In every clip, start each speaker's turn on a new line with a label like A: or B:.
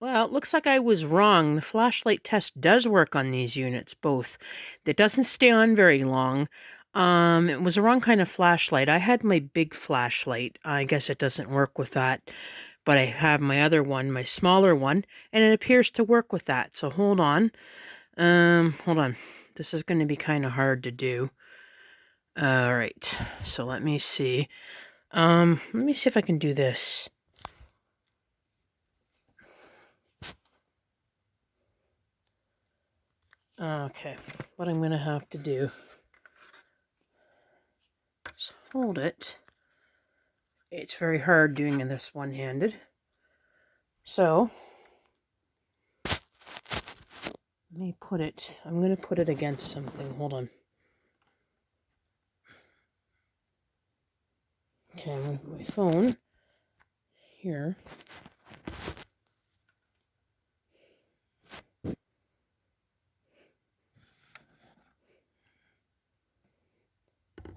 A: Well, it looks like I was wrong. The flashlight test does work on these units, both. It doesn't stay on very long. It was the wrong kind of flashlight. I had my big flashlight. I guess it doesn't work with that, but I have my other one, my smaller one, and it appears to work with that. So hold on. Hold on. This is going to be kind of hard to do. All right. So let me see. Let me see if I can do this. Okay, what I'm going to have to do is hold it. It's very hard doing this one-handed. So, let me put it, I'm going to put it against something. Hold on. Okay, I'm going to put my phone here.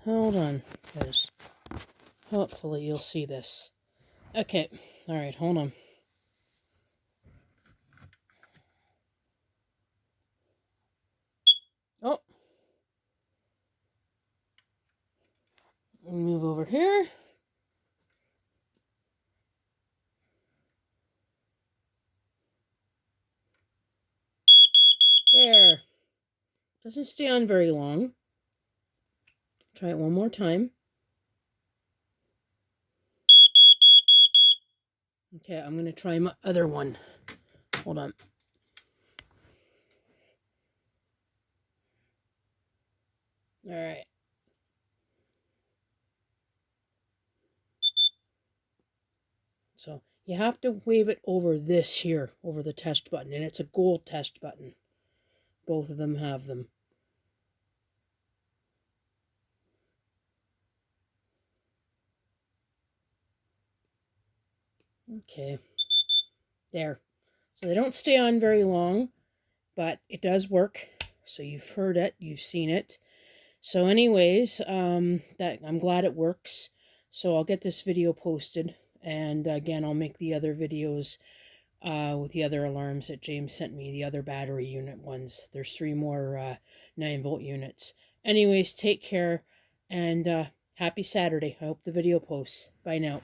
A: Hold on, guys. Hopefully you'll see this. Okay, alright, hold on. Oh! Move over here. There. Doesn't stay on very long. Try it one more time. Okay, I'm going to try my other one. Hold on. All right. So you have to wave it over this here, over the test button, and it's a gold test button. Both of them have them. Okay. There. So they don't stay on very long, but it does work. So you've heard it, you've seen it. So anyways, that I'm glad it works. So I'll get this video posted, and again, I'll make the other videos with the other alarms that James sent me, the other battery unit ones. There's 3 more 9-volt units. Anyways, take care, and happy Saturday. I hope the video posts. Bye now.